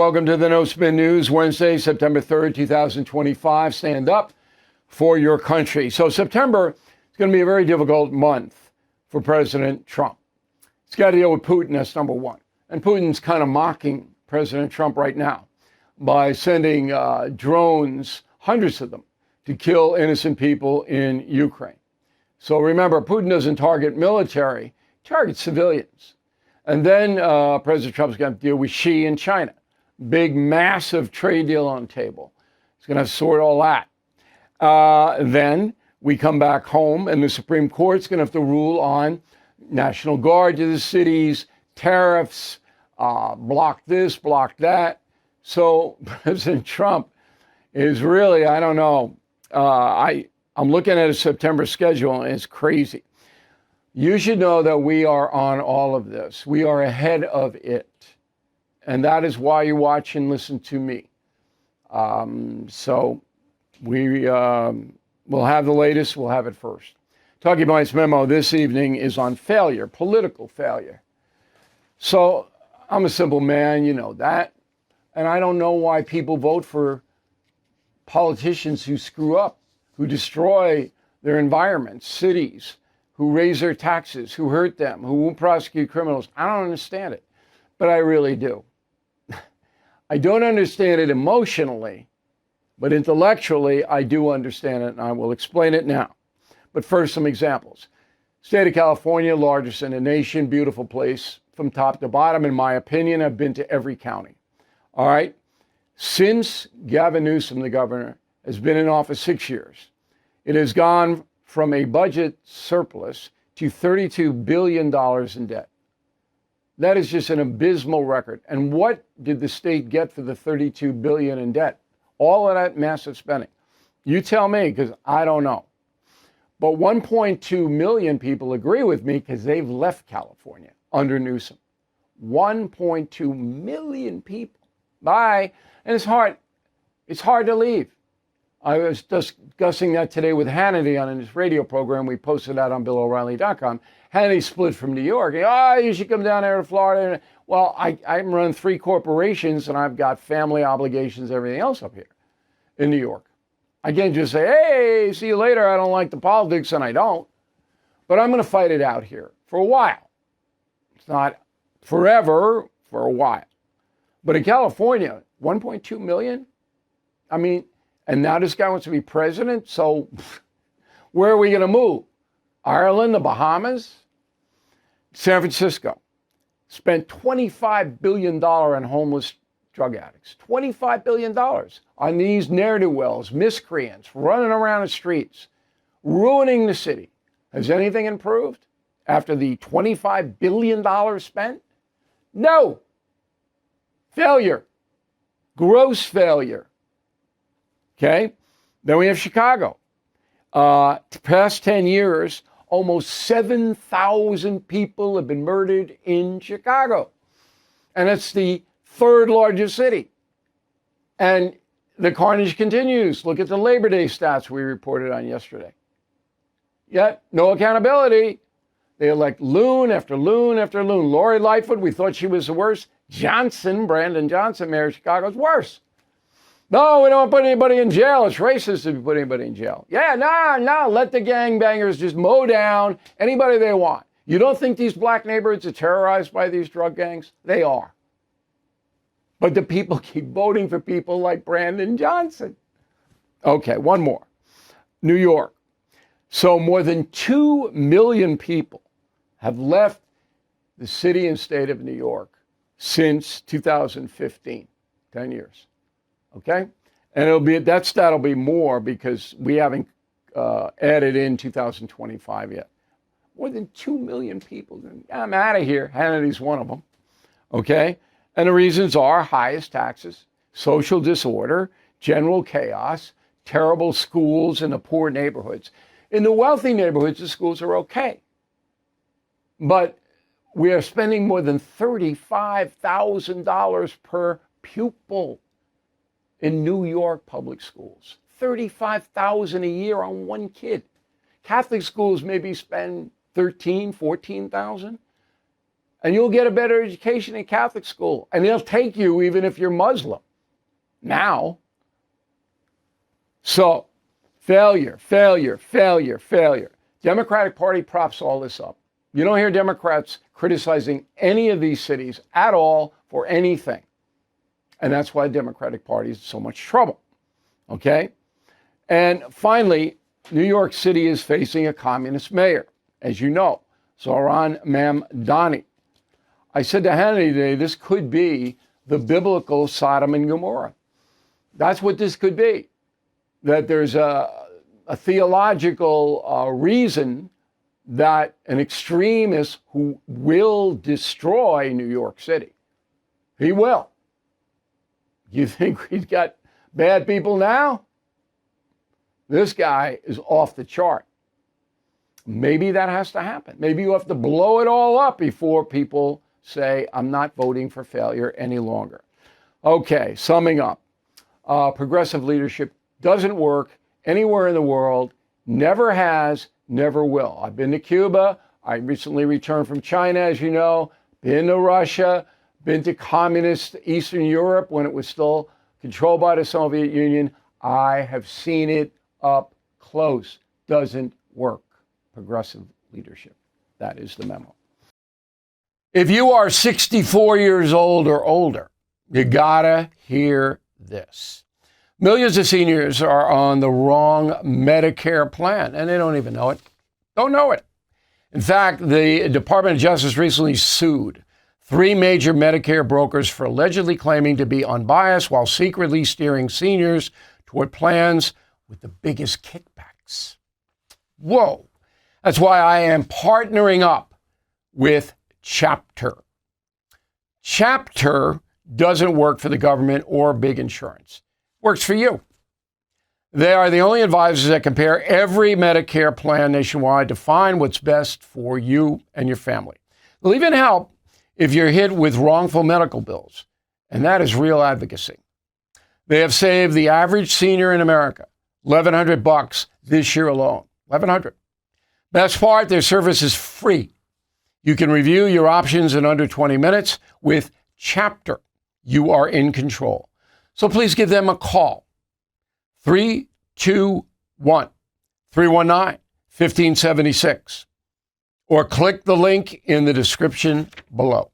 welcome to the No Spin News, Wednesday, September 3rd, 2025. Stand up for your country. So September is going to be a very difficult month for President Trump. He's got to deal with Putin, that's number one. And Putin's kind of mocking President Trump right now by sending drones, hundreds of them, to kill innocent people in Ukraine. So remember, Putin doesn't target military, he targets civilians. And then President Trump's going to deal with Xi in China. Big, massive trade deal on the table. He's going to have to sort all that. Then we come back home, and the Supreme Court's going to have to rule on National Guard to the cities, tariffs, block this, block that. So President Trump is really, I don't know. I'm looking at a September schedule, and it's crazy. You should know that we are on all of this. We are ahead of it. And that is why you watch and listen to me. So we will have the latest. We'll have it first. Talking Points Memo this evening is on failure, political failure. So I'm a simple man, you know that. And I don't know why people vote for politicians who screw up, who destroy their environments, cities, who raise their taxes, who hurt them, who won't prosecute criminals. I don't understand it, but I really do. I don't understand it emotionally, but intellectually, I do understand it, and I will explain it now. But first, some examples. State of California, largest in the nation, beautiful place from top to bottom. In my opinion, I've been to every county. All right? Since Gavin Newsom, the governor, has been in office 6 years, it has gone from a budget surplus to $32 billion in debt. That is just an abysmal record. And what did the state get for the $32 billion in debt? All of that massive spending. You tell me, because I don't know. But 1.2 million people agree with me because they've left California under Newsom. 1.2 million people. Bye. And it's hard. It's hard to leave. I was discussing that today with Hannity on his radio program. We posted that on BillO'Reilly.com. Hannity split from New York. You should come down there to Florida. Well, I run 3 corporations, and I've got family obligations, everything else up here in New York. I can't just say, hey, see you later. I don't like the politics, and I don't. But I'm going to fight it out here for a while. It's not forever, for a while. But in California, 1.2 million? I mean, and now this guy wants to be president, so where are we going to move? Ireland, the Bahamas? San Francisco spent $25 billion on homeless drug addicts. $25 billion on these ne'er-do-wells, miscreants, running around the streets, ruining the city. Has anything improved after the $25 billion spent? No. Failure. Gross failure. Okay? Then we have Chicago. Past 10 years, almost 7,000 people have been murdered in Chicago. And it's the 3rd largest city. And the carnage continues. Look at the Labor Day stats we reported on yesterday. Yet, no accountability. They elect loon after loon after loon. Lori Lightfoot, we thought she was the worst. Brandon Johnson, mayor of Chicago, is worse. No, we don't want to put anybody in jail. It's racist if you put anybody in jail. Yeah, no, let the gangbangers just mow down anybody they want. You don't think these black neighborhoods are terrorized by these drug gangs? They are. But the people keep voting for people like Brandon Johnson. Okay, one more. New York. So more than 2 million people have left the city and state of New York since 2015, 10 years. Okay? And that'll be more because we haven't added in 2025 yet. More than 2 million people. I'm out of here. Hannity's one of them. Okay? And the reasons are highest taxes, social disorder, general chaos, terrible schools in the poor neighborhoods. In the wealthy neighborhoods, the schools are okay. But we are spending more than $35,000 per pupil in New York public schools. $35,000 a year on one kid. Catholic schools maybe spend $13,000, $14,000. and you'll get a better education in Catholic school. And they'll take you even if you're Muslim now. So failure, failure, failure, failure. Democratic Party props all this up. You don't hear Democrats criticizing any of these cities at all for anything. And that's why the Democratic Party is in so much trouble. Okay? And finally, New York City is facing a communist mayor, as you know, Zohran Mamdani. I said to Hannity today, this could be the biblical Sodom and Gomorrah. That's what this could be. That there's a theological reason that an extremist who will destroy New York City, he will. You think he's got bad people now? This guy is off the chart. Maybe that has to happen. Maybe you have to blow it all up before people say, I'm not voting for failure any longer. Okay, summing up. Progressive leadership doesn't work anywhere in the world, never has, never will. I've been to Cuba. I recently returned from China, as you know, been to Russia, been to communist Eastern Europe when it was still controlled by the Soviet Union. I have seen it up close. Doesn't work. Progressive leadership. That is the memo. If you are 64 years old or older, you gotta hear this. Millions of seniors are on the wrong Medicare plan, and they don't even know it. Don't know it. In fact, the Department of Justice recently sued 3 major Medicare brokers for allegedly claiming to be unbiased while secretly steering seniors toward plans with the biggest kickbacks. Whoa. That's why I am partnering up with Chapter. Chapter doesn't work for the government or big insurance. Works for you. They are the only advisors that compare every Medicare plan nationwide to find what's best for you and your family. They'll even help if you're hit with wrongful medical bills, and that is real advocacy. They have saved the average senior in America $1,100 this year alone. $1,100. Best part, their service is free. You can review your options in under 20 minutes with Chapter. You are in control. So please give them a call. 321-319-1576. Or click the link in the description below.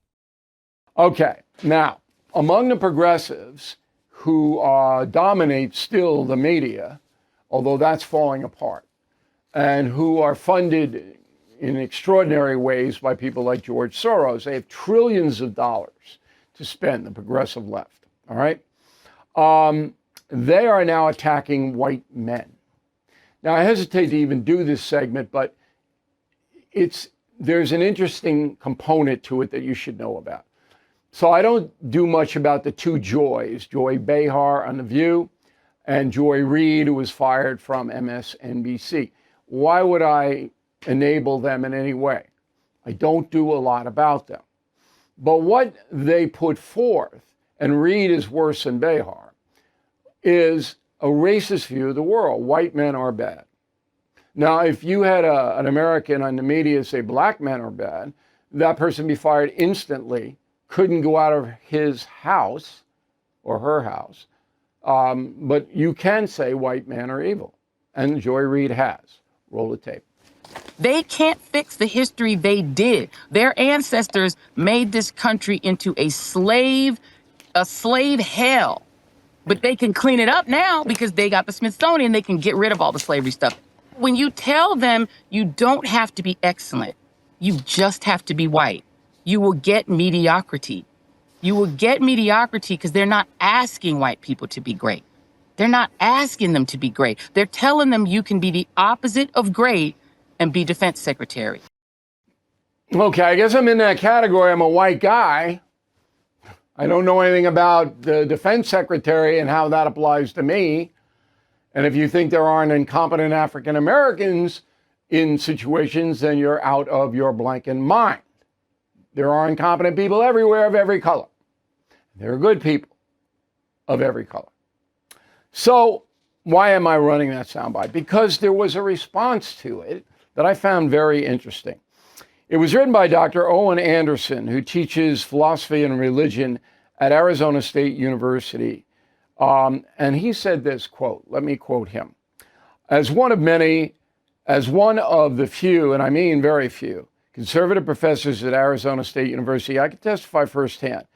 Okay, now, among the progressives who dominate still the media, although that's falling apart, and who are funded in extraordinary ways by people like George Soros, they have trillions of dollars to spend, the progressive left, all right? They are now attacking white men. Now, I hesitate to even do this segment, but there's an interesting component to it that you should know about. So I don't do much about the 2 Joys, Joy Behar on The View and Joy Reid, who was fired from MSNBC. Why would I enable them in any way? I don't do a lot about them. But what they put forth, and Reid is worse than Behar, is a racist view of the world. White men are bad. Now, if you had an American on the media say black men are bad, that person be fired instantly, couldn't go out of his house or her house. But you can say white men are evil. And Joy Reid has. Roll the tape. They can't fix the history they did. Their ancestors made this country into a slave hell. But they can clean it up now because they got the Smithsonian. They can get rid of all the slavery stuff. When you tell them you don't have to be excellent, you just have to be white, you will get mediocrity. You will get mediocrity because they're not asking white people to be great. They're not asking them to be great. They're telling them you can be the opposite of great and be defense secretary. Okay, I guess I'm in that category. I'm a white guy. I don't know anything about the defense secretary and how that applies to me. And if you think there aren't incompetent African Americans in situations, then you're out of your blanking mind. There are incompetent people everywhere of every color. There are good people of every color. So why am I running that soundbite? Because there was a response to it that I found very interesting. It was written by Dr. Owen Anderson, who teaches philosophy and religion at Arizona State University. And he said this quote, let me quote him. As one of the few, and I mean very few, conservative professors at Arizona State University, I can testify firsthand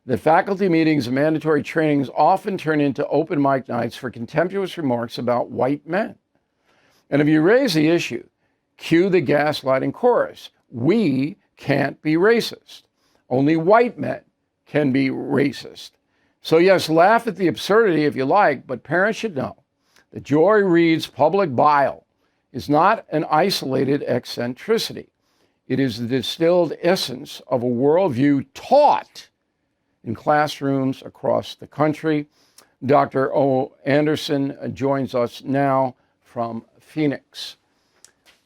that faculty meetings and mandatory trainings often turn into open mic nights for contemptuous remarks about white men. And if you raise the issue, cue the gaslighting chorus. We can't be racist. Only white men can be racist. So yes, laugh at the absurdity if you like, but parents should know that Joy Reid's public bile is not an isolated eccentricity. It is the distilled essence of a worldview taught in classrooms across the country. Dr. O. Anderson joins us now from Phoenix.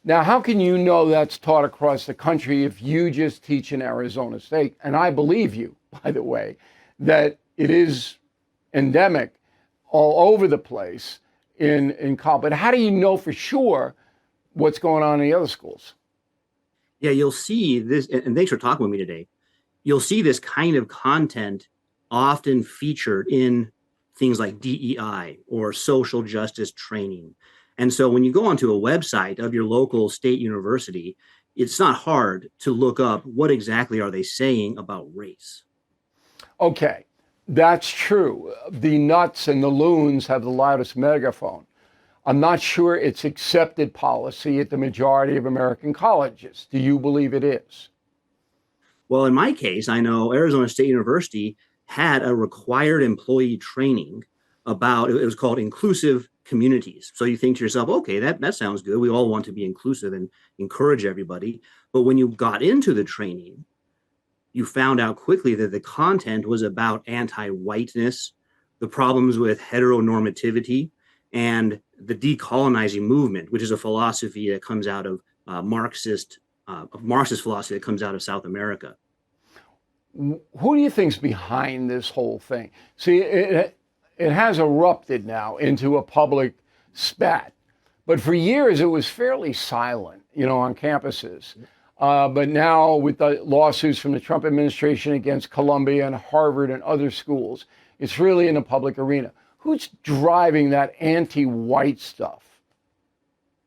Now, how can you know that's taught across the country if you just teach in Arizona State? And I believe you, by the way, that it is endemic all over the place in college. But how do you know for sure what's going on in the other schools? Yeah, you'll see this, and thanks for talking with me today. You'll see this kind of content often featured in things like DEI or social justice training. And so when you go onto a website of your local state university, it's not hard to look up what exactly are they saying about race. Okay, that's true. The nuts and the loons have the loudest megaphone. I'm not sure it's accepted policy at the majority of American colleges. Do you believe it is? Well, in my case, I know Arizona State University had a required employee training about, it was called inclusive communities. So you think to yourself, okay, that sounds good. We all want to be inclusive and encourage everybody. But when you got into the training, you found out quickly that the content was about anti-whiteness, the problems with heteronormativity, and the decolonizing movement, which is a philosophy that comes out of Marxist philosophy that comes out of South America. Who do you think's behind this whole thing? See, it has erupted now into a public spat, but for years it was fairly silent, on campuses. But now with the lawsuits from the Trump administration against Columbia and Harvard and other schools, it's really in the public arena. Who's driving that anti-white stuff?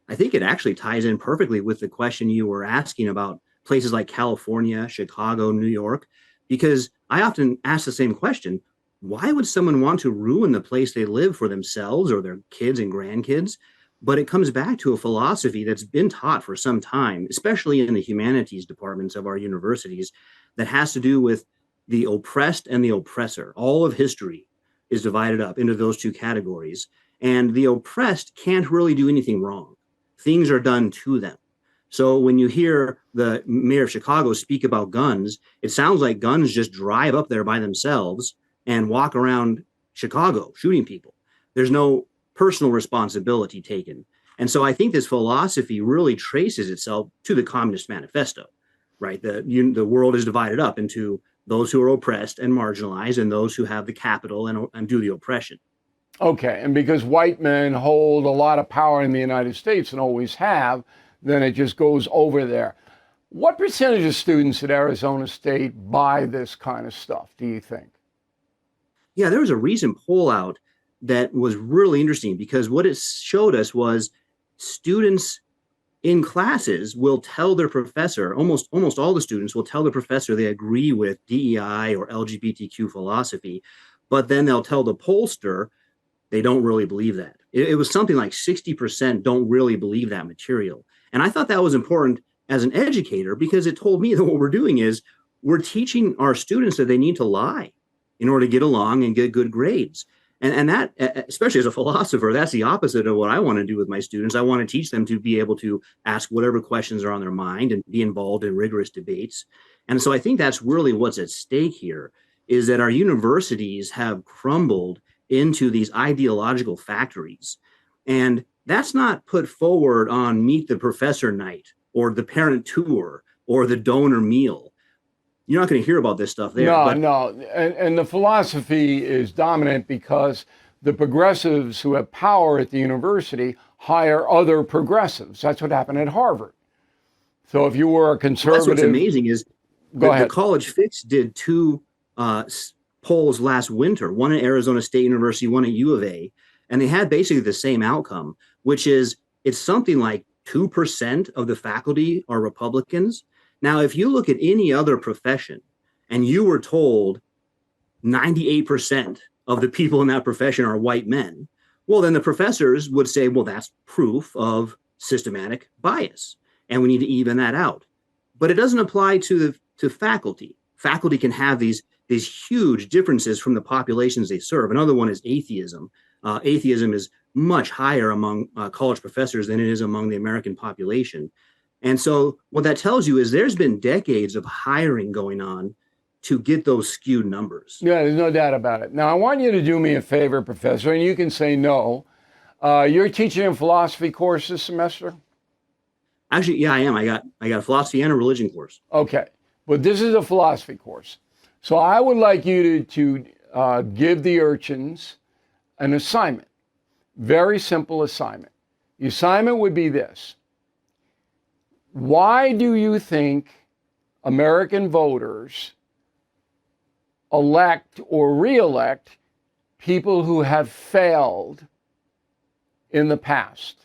I think it actually ties in perfectly with the question you were asking about places like California, Chicago, New York, because I often ask the same question. Why would someone want to ruin the place they live for themselves or their kids and grandkids? But it comes back to a philosophy that's been taught for some time, especially in the humanities departments of our universities, that has to do with the oppressed and the oppressor. All of history is divided up into those two categories. And the oppressed can't really do anything wrong. Things are done to them. So when you hear the mayor of Chicago speak about guns, it sounds like guns just drive up there by themselves and walk around Chicago shooting people. There's no personal responsibility taken. And so I think this philosophy really traces itself to the Communist Manifesto, right? The world is divided up into those who are oppressed and marginalized and those who have the capital and do the oppression. Okay, and because white men hold a lot of power in the United States and always have, then it just goes over there. What percentage of students at Arizona State buy this kind of stuff, do you think? Yeah, there was a recent poll out that was really interesting because what it showed us was students in classes will tell their professor, almost all the students will tell the professor they agree with DEI or LGBTQ philosophy, but then they'll tell the pollster they don't really believe that. It was something like 60% don't really believe that material. And I thought that was important as an educator because it told me that what we're doing is we're teaching our students that they need to lie in order to get along and get good grades. And that, especially as a philosopher, that's the opposite of what I want to do with my students. I want to teach them to be able to ask whatever questions are on their mind and be involved in rigorous debates. And so I think that's really what's at stake here, is that our universities have crumbled into these ideological factories. And that's not put forward on Meet the Professor night or the parent tour or the donor meal. You're not going to hear about this stuff there. No. And the philosophy is dominant because the progressives who have power at the university hire other progressives. That's what happened at Harvard. So if you were a conservative, that's what's amazing is go the ahead. College Fix did two polls last winter, one at Arizona State University, one at U of A, and they had basically the same outcome, which is it's something like 2% of the faculty are Republicans. Now, if you look at any other profession and you were told 98% of the people in that profession are white men, well, then the professors would say, well, that's proof of systematic bias, and we need to even that out. But it doesn't apply to faculty. Faculty can have these huge differences from the populations they serve. Another one is atheism. Atheism is much higher among college professors than it is among the American population. And so what that tells you is there's been decades of hiring going on to get those skewed numbers. Yeah, there's no doubt about it. Now, I want you to do me a favor, Professor, and you can say no. You're teaching a philosophy course this semester? Actually, yeah, I am. I got a philosophy and a religion course. Okay, but this is a philosophy course. So I would like you to give the urchins an assignment, very simple assignment. The assignment would be this. Why do you think American voters elect or re-elect people who have failed in the past?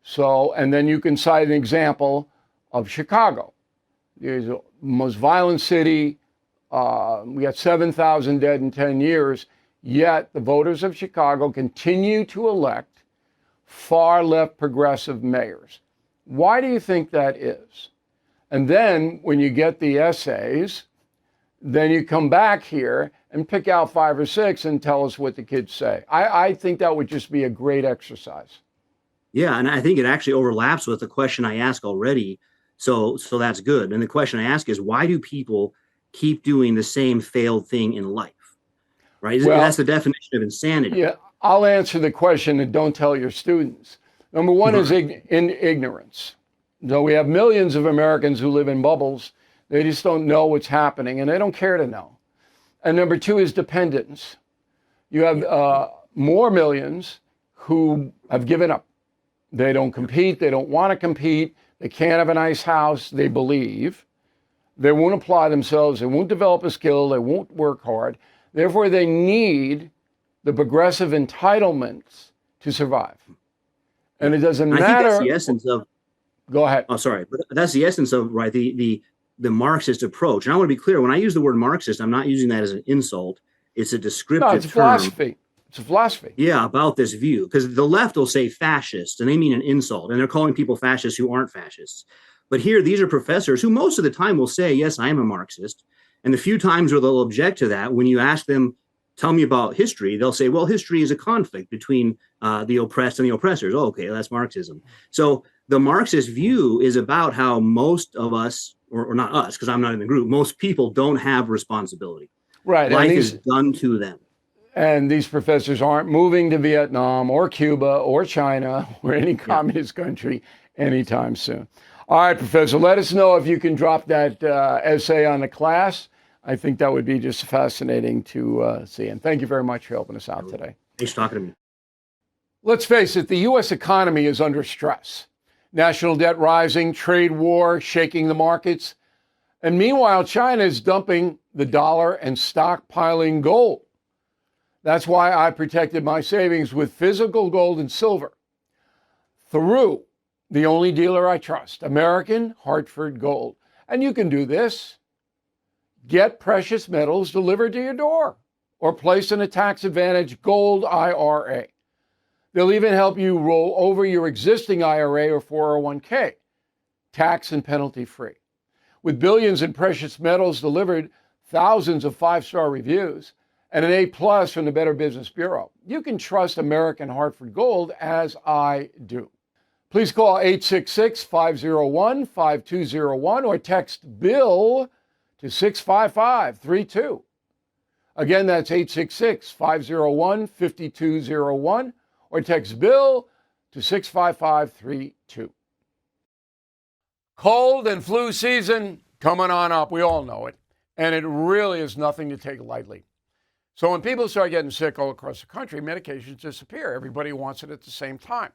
So, and then you can cite an example of Chicago. It's the most violent city. We got 7,000 dead in 10 years, yet the voters of Chicago continue to elect far left progressive mayors. Why do you think that is? And then when you get the essays, then you come back here and pick out 5 or 6 and tell us what the kids say. I think that would just be a great exercise. Yeah, and I think it actually overlaps with the question I asked already. So that's good. And the question I ask is, why do people keep doing the same failed thing in life? Right? Well, that's the definition of insanity. Yeah, I'll answer the question and don't tell your students. Number one is ignorance. So we have millions of Americans who live in bubbles. They just don't know what's happening and they don't care to know. And number two is dependence. You have more millions who have given up. They don't compete. They don't want to compete. They can't have a nice house. They believe. They won't apply themselves. They won't develop a skill. They won't work hard. Therefore, they need the progressive entitlements to survive. And it doesn't matter. I think that's the essence of. Go ahead. Oh, sorry, but that's the essence of the Marxist approach. And I want to be clear: when I use the word Marxist, I'm not using that as an insult. It's a descriptive term. No, it's a philosophy. It's a philosophy. Yeah, about this view, because the left will say fascist, and they mean an insult, and they're calling people fascists who aren't fascists. But here, these are professors who most of the time will say, "Yes, I am a Marxist." And the few times where they'll object to that, when you ask them, tell me about history, they'll say, well, history is a conflict between the oppressed and the oppressors. Oh, okay, that's Marxism. So the Marxist view is about how most of us, or not us, because I'm not in the group, most people don't have responsibility. Right. Life is done to them. And these professors aren't moving to Vietnam or Cuba or China or any communist country anytime soon. All right, Professor, let us know if you can drop that essay on the class. I think that would be just fascinating to see. And thank you very much for helping us out today. Thanks for talking to me. Let's face it, the U.S. economy is under stress. National debt rising, trade war shaking the markets. And meanwhile, China is dumping the dollar and stockpiling gold. That's why I protected my savings with physical gold and silver through the only dealer I trust, American Hartford Gold. And you can do this. Get precious metals delivered to your door or placed in a tax-advantaged gold IRA. They'll even help you roll over your existing IRA or 401k, tax and penalty free. With billions in precious metals delivered, thousands of 5-star reviews, and an A+ from the Better Business Bureau, you can trust American Hartford Gold as I do. Please call 866-501-5201 or text BILL to 65532. Again, that's 866-501-5201 or text BILL to 65532. Cold and flu season coming on up. We all know it. And it really is nothing to take lightly. So when people start getting sick all across the country, medications disappear. Everybody wants it at the same time.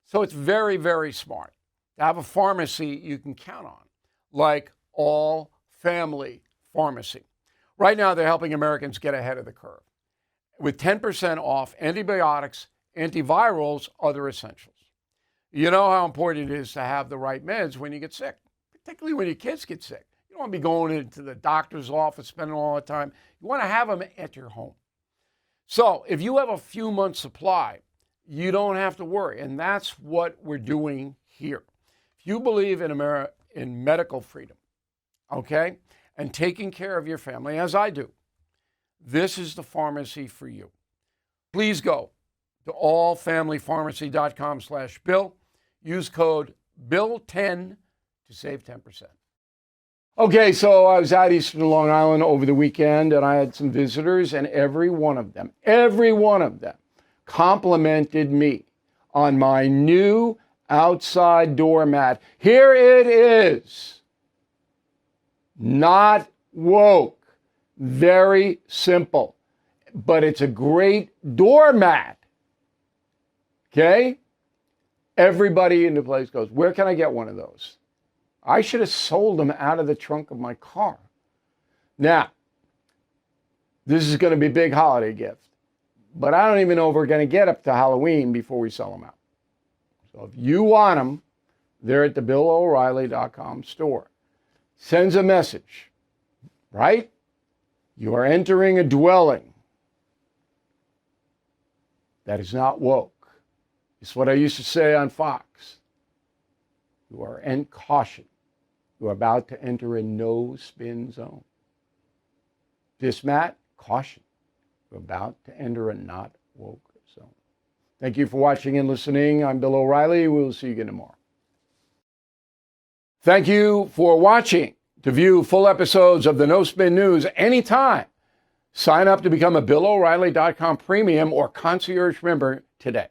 So it's very, very smart to have a pharmacy you can count on, like All Family Pharmacy. Right now, they're helping Americans get ahead of the curve with 10% off antibiotics, antivirals, other essentials. You know how important it is to have the right meds when you get sick, particularly when your kids get sick. You don't want to be going into the doctor's office, spending all the time. You want to have them at your home. So if you have a few months' supply, you don't have to worry. And that's what we're doing here. If you believe in medical freedom, okay, and taking care of your family, as I do, this is the pharmacy for you. Please go to allfamilypharmacy.com/Bill. Use code BILL10 to save 10%. Okay, so I was out east of Long Island over the weekend, and I had some visitors, and every one of them complimented me on my new outside doormat. Here it is. Not woke. Very simple. But it's a great doormat. Okay? Everybody in the place goes, where can I get one of those? I should have sold them out of the trunk of my car. Now, this is going to be a big holiday gift, but I don't even know if we're going to get up to Halloween before we sell them out. So if you want them, they're at the BillO'Reilly.com store. Sends a message, right? You are entering a dwelling that is not woke. It's what I used to say on Fox. You are in caution. You are about to enter a no-spin zone. Dismat, caution. You're about to enter a not woke zone. Thank you for watching and listening. I'm Bill O'Reilly. We'll see you again tomorrow. Thank you for watching. To view full episodes of the No Spin News anytime, sign up to become a BillO'Reilly.com premium or concierge member today.